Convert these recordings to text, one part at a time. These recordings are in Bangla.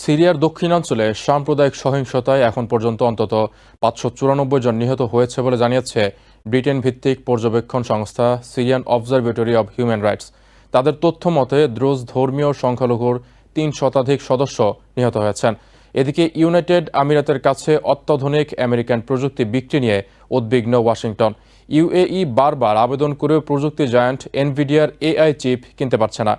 সিরিয়ার দক্ষিণাঞ্চলে সাম্প্রদায়িক সহিংসতায় এখন পর্যন্ত অন্তত ৫৯৪ জন নিহত হয়েছে বলে জানিয়েছে ব্রিটেন ভিত্তিক পর্যবেক্ষণ সংস্থা Syrian observatory of human rights. তাদের তথ্য মতে দ্রুজ ধর্মীয় সংখ্যালঘুর ৩ শতাধিক সদস্য নিহত হয়েছেন। এদিকে ইউনাইটেড আমিরাতের কাছে অত্যাধুনিক আমেরিকান প্রযুক্তি বিক্রি নিয়ে উদ্বিগ্ন ওয়াশিংটন। ইউএই বারবার আবেদন করেও প্রযুক্তি জায়ান্ট এনভিডিয়ার এআই চিপ কিনতে পারছে না।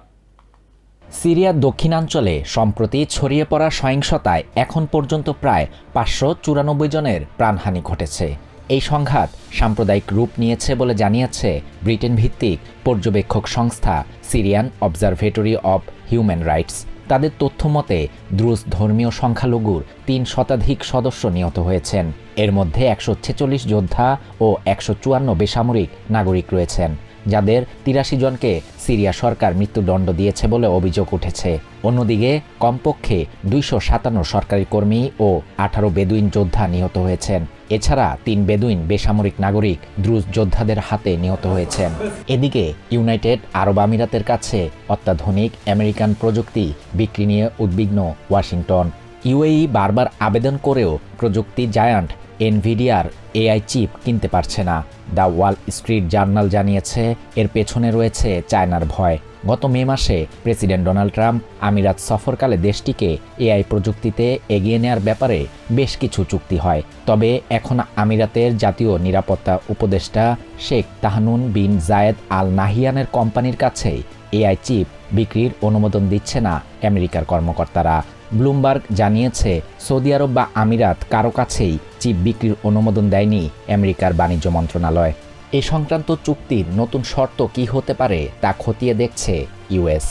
সিরিয়ার দক্ষিণাঞ্চলে সম্প্রতি ছড়িয়ে পড়া সহিংসতায় এখন পর্যন্ত প্রায় ৫৯৪ জনের প্রাণহানি ঘটেছে। এই সংঘাত সাম্প্রদায়িক রূপ নিয়েছে বলে জানিয়েছে ব্রিটেন ভিত্তিক পর্যবেক্ষক সংস্থা Syrian observatory of human rights. তাদের তথ্য মতে দ্রুজ ধর্মীয় সংখ্যালঘুর ৩ শতাধিক সদস্য নিহত হয়েছেন। এর মধ্যে ১৪৬ যোদ্ধা ও ১৫৪ বেসামরিক নাগরিক রয়েছেন, যাদের ৮৩ জনকে সিরিয়া সরকার মৃত্যুদণ্ড দিয়েছে বলে অভিযোগ উঠেছে। অন্যদিকে কমপক্ষে ২৫৭ সরকারি কর্মী ও ১৮ বেদুইন যোদ্ধা নিহত হয়েছেন। এছাড়া ৩ বেদুইন বেসামরিক নাগরিক দ্রুজ যোদ্ধাদের হাতে নিহত হয়েছেন। এদিকে ইউনাইটেড আরব আমিরাতের কাছে অত্যাধুনিক আমেরিকান প্রযুক্তি বিক্রি নিয়ে উদ্বিগ্ন ওয়াশিংটন। ইউএই বারবার আবেদন করেও প্রযুক্তি জায়ান্ট এনভিডিয়ার এআই চিপ কিনতে পারছে না। দ্য ওয়াল স্ট্রিট জার্নাল জানিয়েছে এর পেছনে রয়েছে চায়নার ভয়। গত মে মাসে প্রেসিডেন্ট ডোনাল্ড ট্রাম্প আমিরাত সফরকালে দেশটিকে এআই প্রযুক্তিতে এগিয়ে নেওয়ার ব্যাপারে বেশ কিছু চুক্তি হয়। তবে এখন আমিরাতের জাতীয় নিরাপত্তা উপদেষ্টা শেখ তাহনুন বিন জায়েদ আল নাহিয়ানের কোম্পানির কাছে এআই চিপ বিক্রির অনুমোদন দিচ্ছে না আমেরিকার কর্মকর্তারা। ব্লুমবার্গ জানিয়েছে সৌদি আরব বা আমিরাত কারো কাছেই চিপ বিক্রির অনুমোদন দেয়নি আমেরিকার বাণিজ্য মন্ত্রণালয়। এ সংক্রান্ত চুক্তির নতুন শর্ত কী হতে পারে তা খতিয়ে দেখছে ইউএস।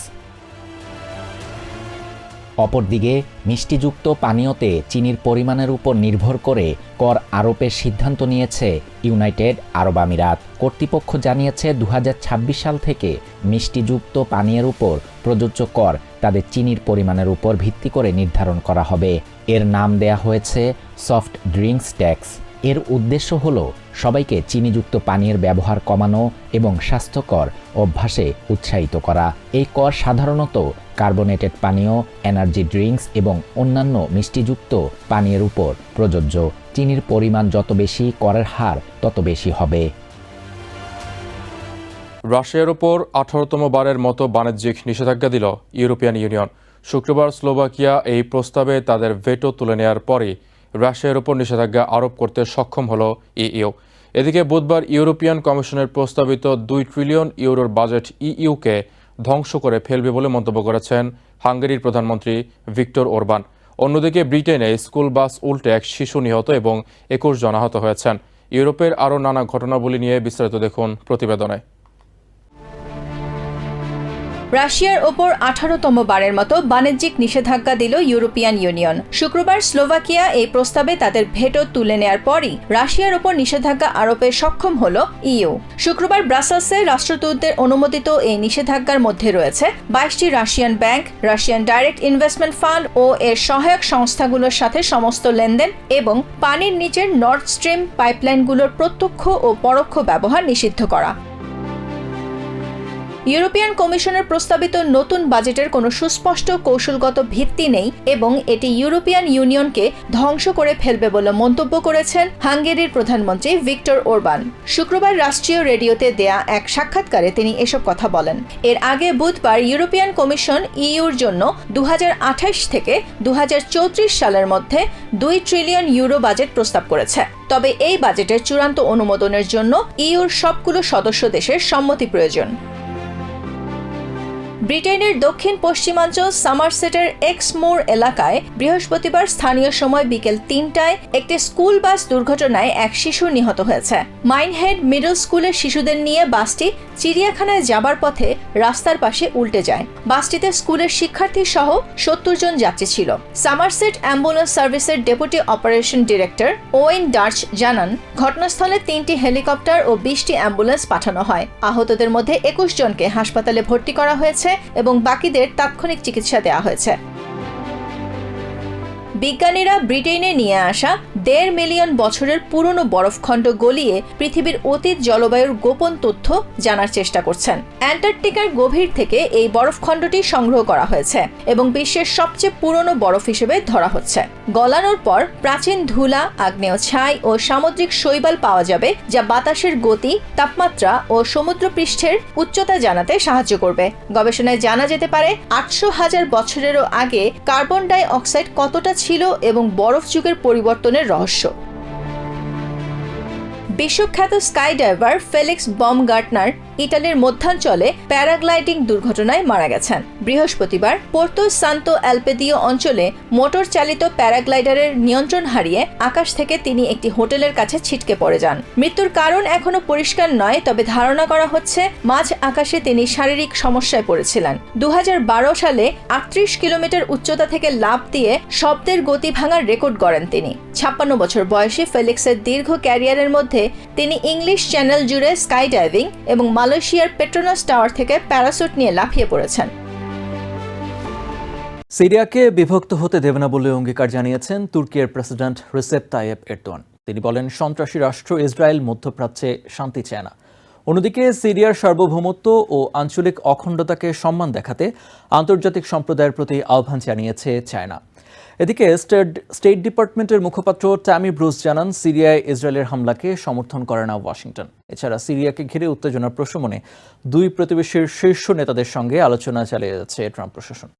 অপরদিকে মিষ্টিযুক্ত পানীয়তে চিনির পরিমাণের উপর নির্ভর করে কর আরোপের সিদ্ধান্ত নিয়েছে ইউনাইটেড আরব আমিরাত। কর্তৃপক্ষ জানিয়েছে ২০২৬ সাল থেকে মিষ্টিযুক্ত পানীয়ের উপর প্রযোজ্য কর তাদের চিনির পরিমাণের উপর ভিত্তি করে নির্ধারণ করা হবে। এর নাম দেয়া হয়েছে সফট ড্রিঙ্কস ট্যাক্স। এর উদ্দেশ্য হল সবাইকে চিনিযুক্ত পানীয়ের ব্যবহার কমানো এবং স্বাস্থ্যকর অভ্যাসে উৎসাহিত করা। এই কর সাধারণত কার্বোনেটেড পানীয়, এনার্জি ড্রিঙ্কস এবং অন্যান্য মিষ্টিযুক্ত পানীয়ের উপর প্রযোজ্য। চিনির পরিমাণ যত বেশি, করের হার তত বেশি হবে। রাশিয়ার ওপর ১৮তম বারের মতো বাণিজ্যিক নিষেধাজ্ঞা দিল ইউরোপিয়ান ইউনিয়ন। শুক্রবার স্লোভাকিয়া এই প্রস্তাবে তাদের ভেটো তুলে নেওয়ার পরই রাশিয়ার ওপর নিষেধাজ্ঞা আরোপ করতে সক্ষম হল ইইউ। এদিকে বুধবার ইউরোপিয়ান কমিশনের প্রস্তাবিত ২ ট্রিলিয়ন ইউরোর বাজেট ইইউকে ধ্বংস করে ফেলবে বলে মন্তব্য করেছেন হাঙ্গেরির প্রধানমন্ত্রী ভিক্টর ওরবান। অন্যদিকে ব্রিটেনে স্কুল বাস উল্টে এক শিশু নিহত এবং ২১ জন আহত হয়েছেন। ইউরোপের আরও নানা ঘটনাবলী নিয়ে বিস্তারিত দেখুন প্রতিবেদনে। রাশিয়ার ওপর ১৮তম বারের মতো বাণিজ্যিক নিষেধাজ্ঞা দিল ইউরোপিয়ান ইউনিয়ন। শুক্রবার স্লোভাকিয়া এই প্রস্তাবে তাদের ভেটো তুলে নেয়ার পরই রাশিয়ার ওপর নিষেধাজ্ঞা আরোপে সক্ষম হল ইইউ। শুক্রবার ব্রাসেলসে রাষ্ট্রদূতদের অনুমোদিত এই নিষেধাজ্ঞার মধ্যে রয়েছে ২২টি Russian bank, Russian direct investment fund ও এর সহায়ক সংস্থাগুলোর সাথে সমস্ত লেনদেন এবং পানির নিচের নর্থ স্ট্রিম পাইপলাইনগুলোর প্রত্যক্ষ ও পরোক্ষ ব্যবহার নিষিদ্ধ করা। ইউরোপিয়ান কমিশনের প্রস্তাবিত নতুন বাজেটের কোনো সুস্পষ্ট কৌশলগত ভিত্তি নেই এবং এটি ইউরোপিয়ান ইউনিয়নকে ধ্বংস করে ফেলবে বলে মন্তব্য করেছেন হাঙ্গেরির প্রধানমন্ত্রী ভিক্টর ওরবান। শুক্রবার রাষ্ট্রীয় রেডিওতে দেয়া এক সাক্ষাৎকারে তিনি এসব কথা বলেন। এর আগে বুধবার ইউরোপিয়ান কমিশন ইইউর জন্য ২০২৮ থেকে ২০৩৪ সালের মধ্যে ২ ট্রিলিয়ন ইউরো বাজেট প্রস্তাব করেছে। তবে এই বাজেটের চূড়ান্ত অনুমোদনের জন্য ইইউর সবগুলো সদস্য দেশের সম্মতি প্রয়োজন। ব্রিটেনের দক্ষিণ পশ্চিমাঞ্চল সামারসেটের এক্সমোর এলাকায় বৃহস্পতিবার স্থানীয় সময় বিকেল ৩টায় একটি স্কুল বাস দুর্ঘটনায় এক শিশু নিহত হয়েছে। মাইনহেড মিডল স্কুলের শিশুদের নিয়ে বাসটি চিড়িয়াখানায় যাবার পথে রাস্তার পাশে উল্টে যায়। বাসটিতে স্কুলের শিক্ষার্থী সহ ৭০ জন যাত্রী ছিল। সামারসেট অ্যাম্বুলেন্স সার্ভিসের ডেপুটি অপারেশন ডিরেক্টর ওয়েন ডার্চ জানান, ঘটনাস্থলে ৩টি হেলিকপ্টার ও ২০টি অ্যাম্বুলেন্স পাঠানো হয়। আহতদের মধ্যে ২১ জনকে হাসপাতালে ভর্তি করা হয়েছে এবং বাকিদের তাৎক্ষণিক চিকিৎসা দেওয়া হয়েছে। বিজ্ঞানীরা ব্রিটেনে নিয়ে আসা 1.5 মিলিয়ন বছরের পুরনো বরফখণ্ড গলিয়ে পৃথিবীর অতীত জলবায়ুর গোপন তথ্য জানার চেষ্টা করছেন। অ্যান্টার্কটিকার গভীর থেকে এই বরফখণ্ডটি সংগ্রহ করা হয়েছে এবং বিশ্বের সবচেয়ে পুরনো বরফ হিসেবে ধরা হচ্ছে। গলানোর পর প্রাচীন ধুলা, আগ্নেয় ছাই ও সামুদ্রিক শৈবাল পাওয়া যাবে, যা বাতাসের গতি, তাপমাত্রা ও সমুদ্রপৃষ্ঠের উচ্চতা জানাতে সাহায্য করবে। গবেষণায় জানা যেতে পারে 800,000 বছরেরও আগে কার্বন ডাই অক্সাইড কতটা ছিল এবং বরফ যুগের পরিবর্তনের রহস্য। বিশ্বখ্যাত স্কাইডাইভার ফেলিক্স বমগার্টনার ইটালির মধ্যাঞ্চলে প্যারাগ্লাইডিং দুর্ঘটনায় মারা গেছেন। বৃহস্পতিবার পোর্তো সান্তো অ্যালপেদিও অঞ্চলে মোটর চালিত প্যারাগ্লাইডারের নিয়ন্ত্রণ হারিয়ে আকাশ থেকে তিনি একটি হোটেলের কাছে ছিটকে পড়ে যান। মৃত্যুর কারণ এখনো পরিষ্কার নয়, তবে ধারণা করা হচ্ছে মাঝ আকাশে তিনি শারীরিক সমস্যায় পড়েছিলেন। 2012 সালে 38 কিলোমিটার উচ্চতা থেকে লাফ দিয়ে শব্দের গতি ভাঙার রেকর্ড গড়েন তিনি। 56 বছর বয়সী ফেলিক্সের দীর্ঘ ক্যারিয়ারের মধ্যে তিনি ইংলিশ চ্যানেল জুড়ে স্কাই ডাইভিং এবং মালয়েশিয়ার পেট্রোনাস টাওয়ার থেকে প্যারাসুট নিয়ে লাফিয়ে পড়েছেন। সিরিয়াকে বিভক্ত হতে দেবে না বলে অঙ্গীকার জানিয়েছেন তুর্কির প্রেসিডেন্ট রিসেপ তাইয়েপ এরদোয়ান। তিনি বলেন, সন্ত্রাসী রাষ্ট্র ইসরায়েল মধ্যপ্রাচ্যে শান্তি চায় না। অন্যদিকে সিরিয়ার সার্বভৌমত্ব ও আঞ্চলিক অখণ্ডতাকে সম্মান দেখাতে আন্তর্জাতিক সম্প্রদায়ের প্রতি আহ্বান জানিয়েছে চায়না। এদিকে স্টেট ডিপার্টমেন্টের মুখপাত্র ট্যামি ব্রুস জানান, সিরিয়ায় ইসরায়েলের হামলাকে সমর্থন করে না ওয়াশিংটন। এছাড়া সিরিয়াকে ঘিরে উত্তেজনার প্রশমনে দুই প্রতিবেশীর শীর্ষ নেতাদের সঙ্গে আলোচনা চালিয়ে যাচ্ছে ট্রাম্প প্রশাসন।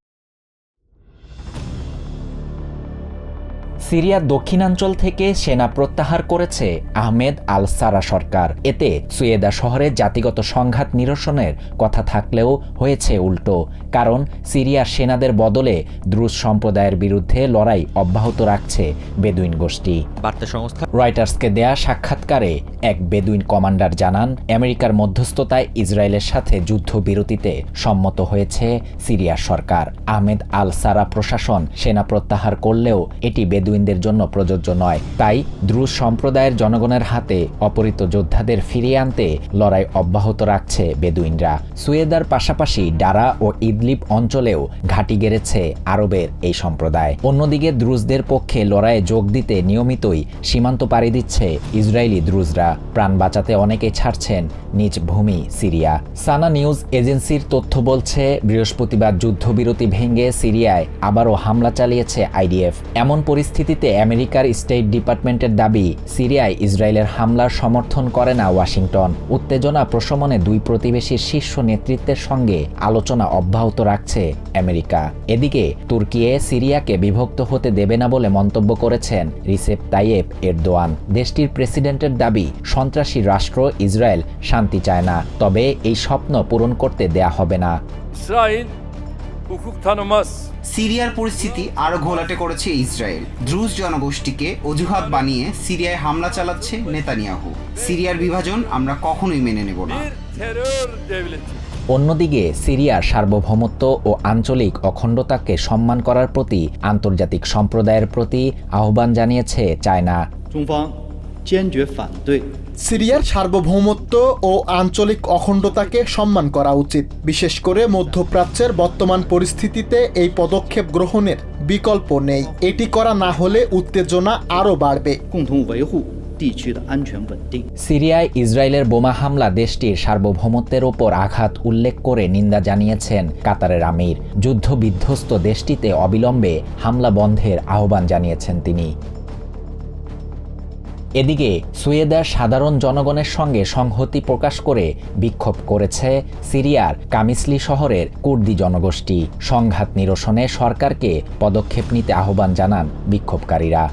সিরিয়ার দক্ষিণাঞ্চল থেকে সেনা প্রত্যাহার করেছে আহমেদ আল সারা সরকার। এতে সুয়েদা শহরে জাতিগত সংঘাত নিরসনের কথা থাকলেও হয়েছে উল্টো। কারণ সিরিয়ার সেনাদের বদলে দ্রুজ সম্প্রদায়ের বিরুদ্ধে লড়াই অব্যাহত রাখছে বেদুইন গোষ্ঠী। বার্তা সংস্থা রয়টার্সকে দেয়া সাক্ষাৎকারে এক বেদুইন কমান্ডার জানান, আমেরিকার মধ্যস্থতায় ইসরায়েলের সাথে যুদ্ধবিরতিতে সম্মত হয়েছে সিরিয়ার সরকার। আহমেদ আল সারা প্রশাসন সেনা প্রত্যাহার করলেও এটি বেদুইনদের জন্য প্রযোজ্য নয়। তাই দ্রুজ সম্প্রদায়ের জনগণের হাতে অপহৃত যোদ্ধাদের ফিরিয়ে আনতে লড়াই অব্যাহত রাখছে বেদুইনরা। সুয়েদার পাশাপাশি ডারা ও ইদলিব অঞ্চলেও ঘাঁটি গেড়েছে আরবের এই সম্প্রদায়। অন্যদিকে দ্রুজদের পক্ষে লড়াইয়ে যোগ দিতে নিয়মিতই সীমান্ত পাড়ি দিচ্ছে ইসরায়েলি দ্রুজরা। প্রাণ বাঁচাতে অনেকেই ছাড়ছেন নিজ ভূমি সিরিয়া। সানা নিউজ এজেন্সির তথ্য বলছে, বৃহস্পতিবার যুদ্ধবিরতি ভেঙে সিরিয়ায় আবারও হামলা চালিয়েছে আইডিএফ। এমন পরিস্থিতিতে আমেরিকার স্টেট ডিপার্টমেন্টের দাবি, সিরিয়ায় ইসরায়েলের হামলার সমর্থন করে না ওয়াশিংটন। উত্তেজনা প্রশমনে দুই প্রতিবেশীর শীর্ষ নেতৃত্বের সঙ্গে আলোচনা অব্যাহত রাখছে আমেরিকা। এদিকে তুর্কি সিরিয়াকে বিভক্ত হতে দেবে না বলে মন্তব্য করেছেন রিসেপ তাইয়েপ এরদোয়ান। দেশটির প্রেসিডেন্টের দাবি, সন্ত্রাসী রাষ্ট্র ইসরায়েল শান্তি চায় না, তবে এই স্বপ্ন পূরণ করতে দেয়া হবে না। İsrail hukuk tanımaz. সিরিয়ার পরিস্থিতি আরো ঘোলাটে করেছে ইসরায়েল। দ্রুজ জনগোষ্ঠীকে অজুহাত বানিয়ে সিরিয়ায় হামলা চালাচ্ছে নেতানিয়াহু। সিরিয়ার বিভাজন আমরা কখনোই মেনে নেব না। Bir terör devleti. অন্যদিকে সিরিয়ার সার্বভৌমত্ব ও আঞ্চলিক অখণ্ডতাকে সম্মান করার প্রতি আন্তর্জাতিক সম্প্রদায়ের প্রতি আহ্বান জানিয়েছে চায়না। 中方坚决反对 সিরিয়ার সার্বভৌমত্ব ও আঞ্চলিক অখণ্ডতাকে সম্মান করা উচিত। বিশেষ করে মধ্যপ্রাচ্যের বর্তমান পরিস্থিতিতে এই পদক্ষেপ গ্রহণের বিকল্প নেই। এটি করা না হলে উত্তেজনা আরও বাড়বে। 共同维护地区的安全稳定。 সিরিয়ায় ইসরায়েলের বোমা হামলা দেশটির সার্বভৌমত্বের ওপর আঘাত উল্লেখ করে নিন্দা জানিয়েছেন কাতারের আমির। যুদ্ধ বিধ্বস্ত দেশটিতে অবিলম্বে হামলা বন্ধের আহ্বান জানিয়েছেন তিনি। এদিকে সুয়েদার সাধারণ জনগণের সঙ্গে সংহতি প্রকাশ করে বিক্ষোভ করেছে সিরিয়ার কামিসলি শহরের কুর্দি জনগোষ্ঠী। সংঘাত নিরসনে সরকারকে পদক্ষেপ নিতে আহ্বান জানান বিক্ষোভকারীরা।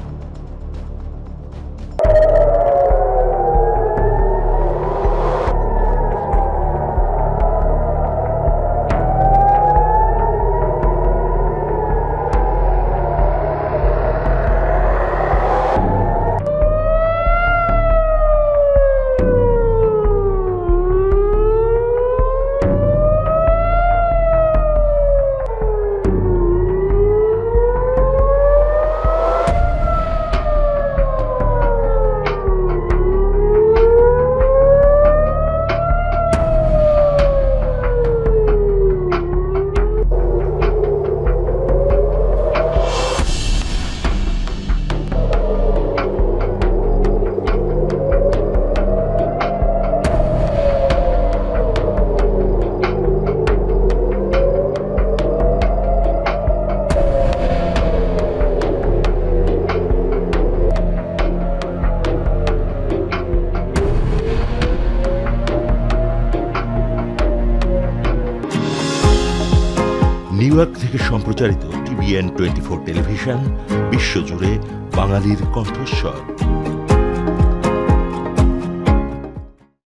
নিউ ইয়র্ক থেকে সম্প্রচারিত TVN 24 টেলিভিশন বিশ্বজুড়ে বাঙালির কণ্ঠস্বর।